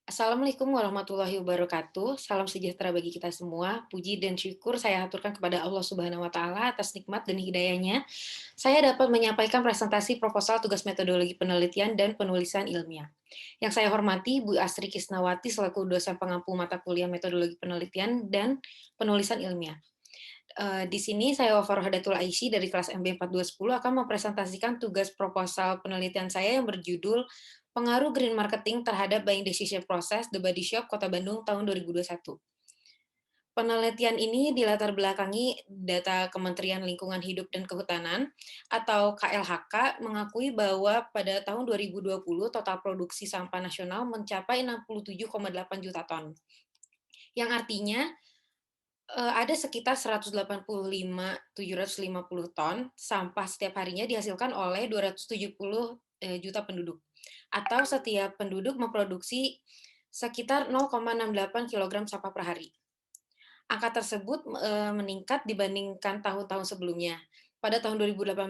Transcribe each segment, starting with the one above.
Assalamualaikum warahmatullahi wabarakatuh. Salam sejahtera bagi kita semua. Puji dan syukur saya haturkan kepada Allah Subhanahu wa taala atas nikmat dan hidayahnya. Saya dapat menyampaikan presentasi proposal tugas metodologi penelitian dan penulisan ilmiah. Yang saya hormati Bu Astri Kisnawati selaku dosen pengampu mata kuliah metodologi penelitian dan penulisan ilmiah. Di sini saya Wafa Rohadatul Aisy dari kelas MB 4210 akan mempresentasikan tugas proposal penelitian saya yang berjudul Pengaruh Green Marketing terhadap Buying Decision Process The Body Shop Kota Bandung tahun 2021. Penelitian ini dilatar belakangi data Kementerian Lingkungan Hidup dan Kehutanan atau KLHK mengakui bahwa pada tahun 2020 total produksi sampah nasional mencapai 67,8 juta ton. Yang artinya ada sekitar 185.750 ton sampah setiap harinya dihasilkan oleh 270 juta penduduk, atau setiap penduduk memproduksi sekitar 0,68 kilogram sampah per hari. Angka tersebut meningkat dibandingkan tahun-tahun sebelumnya. Pada tahun 2018,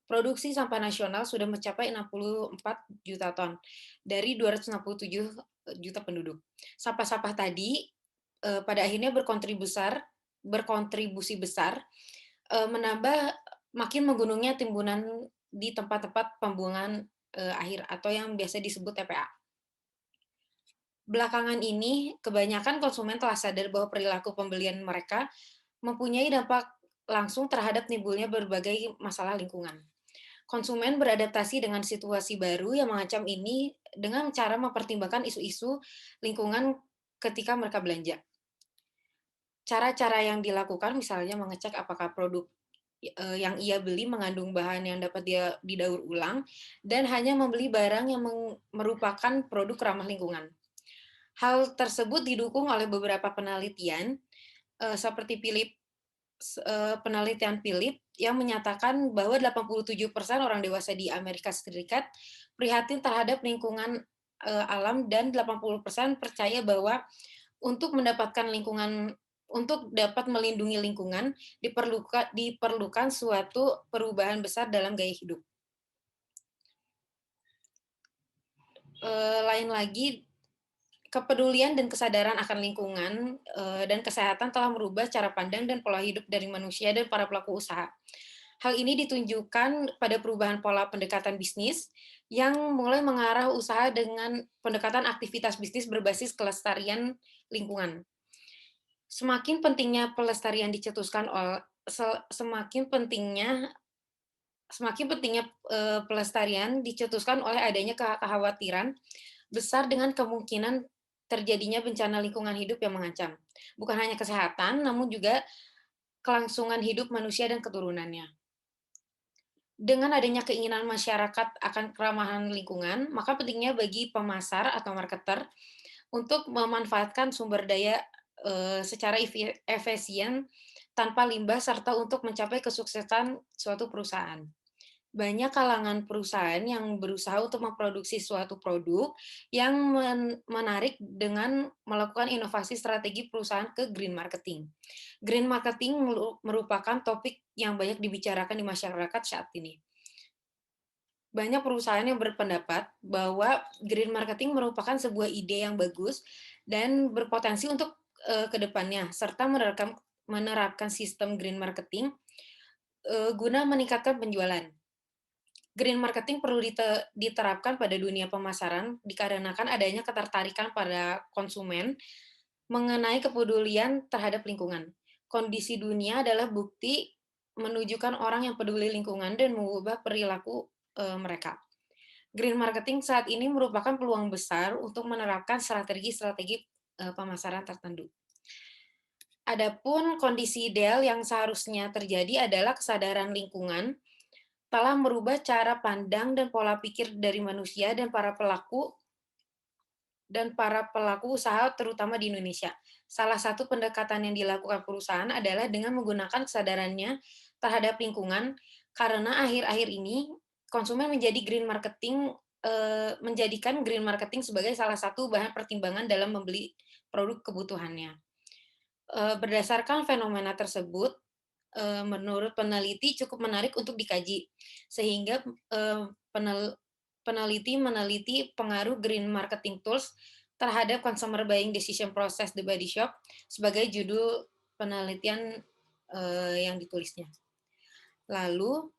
produksi sampah nasional sudah mencapai 64 juta ton dari 267 juta penduduk. Sampah-sampah tadi pada akhirnya berkontribusi besar, menambah makin menggunungnya timbunan di tempat-tempat pembuangan, akhir atau yang biasa disebut TPA. Belakangan ini, kebanyakan konsumen telah sadar bahwa perilaku pembelian mereka mempunyai dampak langsung terhadap timbulnya berbagai masalah lingkungan. Konsumen beradaptasi dengan situasi baru yang mengancam ini dengan cara mempertimbangkan isu-isu lingkungan ketika mereka belanja. Cara-cara yang dilakukan misalnya mengecek apakah produk, yang ia beli mengandung bahan yang dapat dia didaur ulang dan hanya membeli barang yang merupakan produk ramah lingkungan. Hal tersebut didukung oleh beberapa penelitian, seperti penelitian Philip yang menyatakan bahwa 87% orang dewasa di Amerika Serikat prihatin terhadap lingkungan, alam dan 80% percaya bahwa untuk mendapatkan lingkungan untuk dapat melindungi lingkungan, diperlukan suatu perubahan besar dalam gaya hidup. Lain lagi, kepedulian dan kesadaran akan lingkungan, dan kesehatan telah merubah cara pandang dan pola hidup dari manusia dan para pelaku usaha. Hal ini ditunjukkan pada perubahan pola pendekatan bisnis yang mulai mengarah usaha dengan pendekatan aktivitas bisnis berbasis kelestarian lingkungan. Semakin pentingnya pelestarian dicetuskan ol se semakin pentingnya semakin pentingnya, pelestarian dicetuskan oleh adanya kekhawatiran besar dengan kemungkinan terjadinya bencana lingkungan hidup yang mengancam. Bukan hanya kesehatan, namun juga kelangsungan hidup manusia dan keturunannya. Dengan adanya keinginan masyarakat akan keramahan lingkungan, maka pentingnya bagi pemasar atau marketer untuk memanfaatkan sumber daya, secara efisien tanpa limbah serta untuk mencapai kesuksesan suatu perusahaan. Banyak kalangan perusahaan yang berusaha untuk memproduksi suatu produk yang menarik dengan melakukan inovasi strategi perusahaan ke green marketing. Green marketing merupakan topik yang banyak dibicarakan di masyarakat saat ini. Banyak perusahaan yang berpendapat bahwa green marketing merupakan sebuah ide yang bagus dan berpotensi untuk, ke depannya, serta menerapkan sistem green marketing, guna meningkatkan penjualan. Green marketing perlu diterapkan pada dunia pemasaran dikarenakan adanya ketertarikan pada konsumen mengenai kepedulian terhadap lingkungan. Kondisi dunia adalah bukti menunjukkan orang yang peduli lingkungan dan mengubah perilaku, mereka. Green marketing saat ini merupakan peluang besar untuk menerapkan strategi-strategi, pemasaran tertentu. Adapun kondisi ideal yang seharusnya terjadi adalah kesadaran lingkungan telah merubah cara pandang dan pola pikir dari manusia dan para pelaku usaha terutama di Indonesia. Salah satu pendekatan yang dilakukan perusahaan adalah dengan menggunakan kesadarannya terhadap lingkungan karena akhir-akhir ini konsumen menjadikan green marketing sebagai salah satu bahan pertimbangan dalam membeli produk kebutuhannya. Berdasarkan fenomena tersebut, menurut peneliti cukup menarik untuk dikaji, sehingga, peneliti meneliti pengaruh green marketing tools terhadap consumer buying decision process The Body Shop sebagai judul penelitian yang ditulisnya. Lalu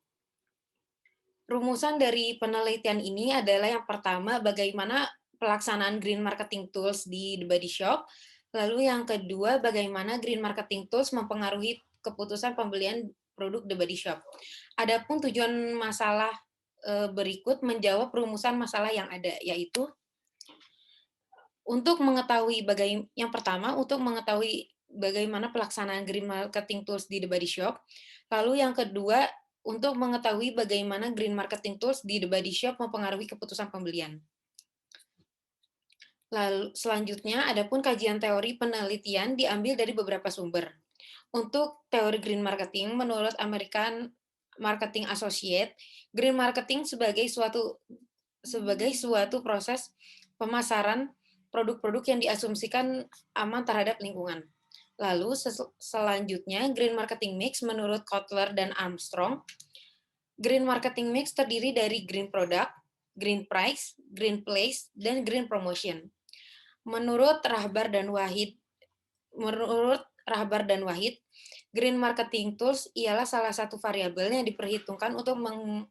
rumusan dari penelitian ini adalah yang pertama, bagaimana pelaksanaan green marketing tools di The Body Shop. Lalu yang kedua, bagaimana green marketing tools mempengaruhi keputusan pembelian produk The Body Shop. Adapun tujuan masalah berikut menjawab rumusan masalah yang ada, yaitu yang pertama, untuk mengetahui bagaimana pelaksanaan green marketing tools di The Body Shop. Lalu yang kedua, untuk mengetahui bagaimana green marketing tools di The Body Shop mempengaruhi keputusan pembelian. Lalu selanjutnya, adapun kajian teori penelitian diambil dari beberapa sumber. Untuk teori green marketing, menurut American Marketing Associate, green marketing sebagai suatu proses pemasaran produk-produk yang diasumsikan aman terhadap lingkungan. Lalu selanjutnya, green marketing mix menurut Kotler dan Armstrong. Green marketing mix terdiri dari green product, green price, green place, dan green promotion. Menurut Rahbar dan Wahid, green marketing tools ialah salah satu variabel yang diperhitungkan untuk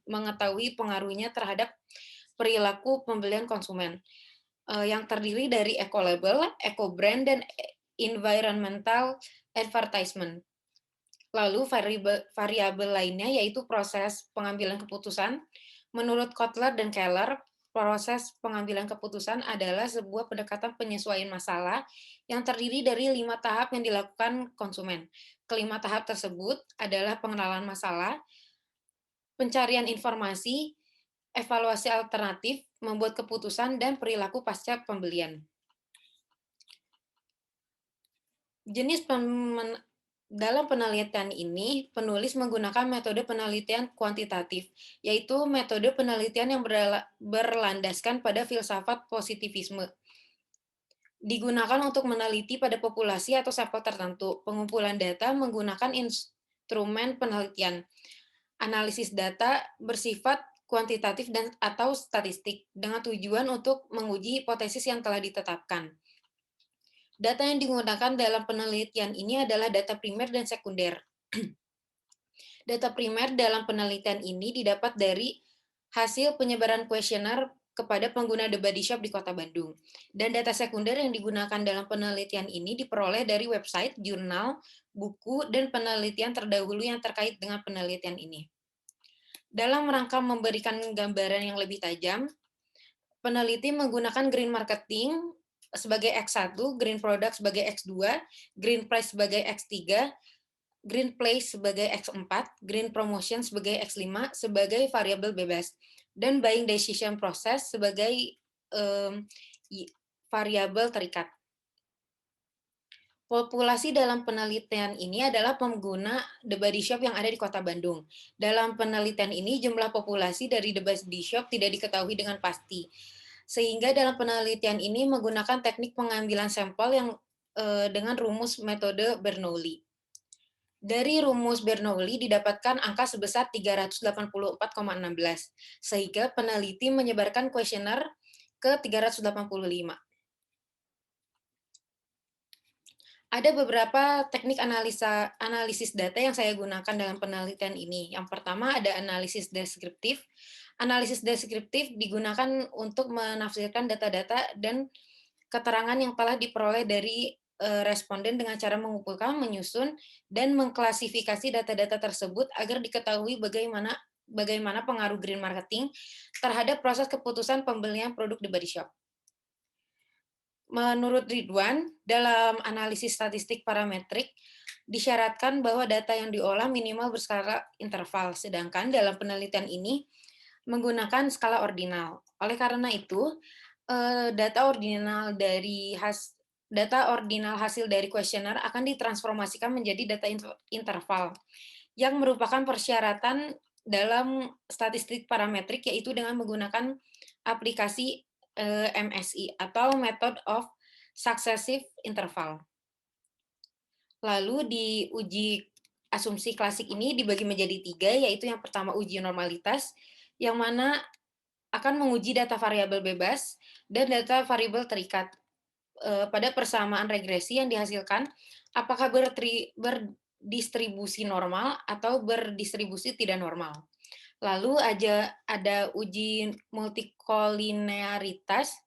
mengetahui pengaruhnya terhadap perilaku pembelian konsumen, yang terdiri dari eco-label, eco-brand, dan environmental advertisement. Lalu variabel lainnya yaitu proses pengambilan keputusan. Menurut Kotler dan Keller, proses pengambilan keputusan adalah sebuah pendekatan penyesuaian masalah yang terdiri dari 5 tahap yang dilakukan konsumen. Kelima tahap tersebut adalah pengenalan masalah, pencarian informasi, evaluasi alternatif, membuat keputusan, dan perilaku pasca pembelian. Dalam penelitian ini, penulis menggunakan metode penelitian kuantitatif, yaitu metode penelitian yang berlandaskan pada filsafat positivisme. Digunakan untuk meneliti pada populasi atau sampel tertentu. Pengumpulan data menggunakan instrumen penelitian. Analisis data bersifat kuantitatif dan atau statistik dengan tujuan untuk menguji hipotesis yang telah ditetapkan. Data yang digunakan dalam penelitian ini adalah data primer dan sekunder. Data primer dalam penelitian ini didapat dari hasil penyebaran kuesioner kepada pengguna The Body Shop di Kota Bandung. Dan data sekunder yang digunakan dalam penelitian ini diperoleh dari website, jurnal, buku, dan penelitian terdahulu yang terkait dengan penelitian ini. Dalam rangka memberikan gambaran yang lebih tajam, peneliti menggunakan green marketing sebagai X1, green product sebagai X2, green price sebagai X3, green place sebagai X4, green promotion sebagai X5 sebagai variabel bebas, dan buying decision process sebagai variabel terikat. Populasi dalam penelitian ini adalah pengguna The Body Shop yang ada di Kota Bandung. Dalam penelitian ini, jumlah populasi dari The Body Shop tidak diketahui dengan pasti. Sehingga dalam penelitian ini menggunakan teknik pengambilan sampel yang dengan rumus metode Bernoulli. Dari rumus Bernoulli didapatkan angka sebesar 384,16, sehingga peneliti menyebarkan kuesioner ke 385. Ada beberapa teknik analisis data yang saya gunakan dalam penelitian ini. Yang pertama ada analisis deskriptif. Analisis deskriptif digunakan untuk menafsirkan data-data dan keterangan yang telah diperoleh dari responden dengan cara mengumpulkan, menyusun, dan mengklasifikasi data-data tersebut agar diketahui bagaimana pengaruh green marketing terhadap proses keputusan pembelian produk The Body Shop. Menurut Ridwan, dalam analisis statistik parametrik, disyaratkan bahwa data yang diolah minimal berskala interval, sedangkan dalam penelitian ini menggunakan skala ordinal. Oleh karena itu, data ordinal hasil dari kuesioner akan ditransformasikan menjadi data interval, yang merupakan persyaratan dalam statistik parametrik, yaitu dengan menggunakan aplikasi MSI atau Method of Successive Interval. Lalu di uji asumsi klasik ini dibagi menjadi 3, yaitu yang pertama uji normalitas, yang mana akan menguji data variabel bebas dan data variabel terikat. pada persamaan regresi yang dihasilkan apakah berdistribusi normal atau berdistribusi tidak normal. Lalu ada uji multikolinearitas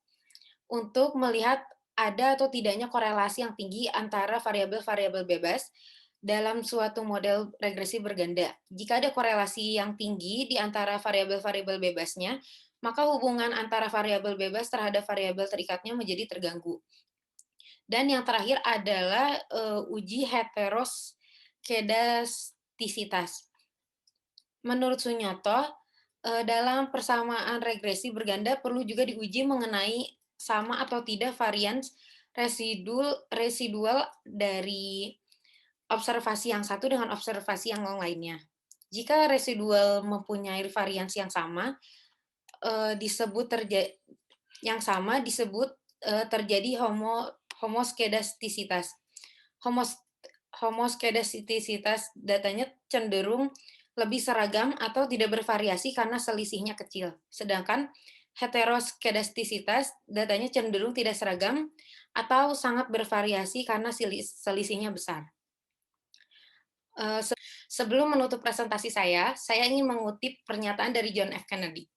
untuk melihat ada atau tidaknya korelasi yang tinggi antara variabel-variabel bebas dalam suatu model regresi berganda. Jika ada korelasi yang tinggi di antara variabel-variabel bebasnya, maka hubungan antara variabel bebas terhadap variabel terikatnya menjadi terganggu. Dan yang terakhir adalah uji heteroskedastisitas. Menurut Sunyoto, dalam persamaan regresi berganda perlu juga diuji mengenai sama atau tidak varians residual dari observasi yang satu dengan observasi yang lainnya. Jika residual mempunyai varians yang sama, disebut terjadi homoskedastisitas. Homoskedastisitas datanya cenderung lebih seragam atau tidak bervariasi karena selisihnya kecil. Sedangkan heteroskedastisitas datanya cenderung tidak seragam atau sangat bervariasi karena selisihnya besar. Sebelum menutup presentasi saya ingin mengutip pernyataan dari John F. Kennedy.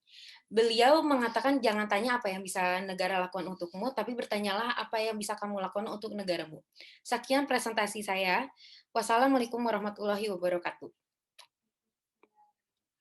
Beliau mengatakan, jangan tanya apa yang bisa negara lakukan untukmu, tapi bertanyalah apa yang bisa kamu lakukan untuk negaramu. Sekian presentasi saya. Wassalamualaikum warahmatullahi wabarakatuh.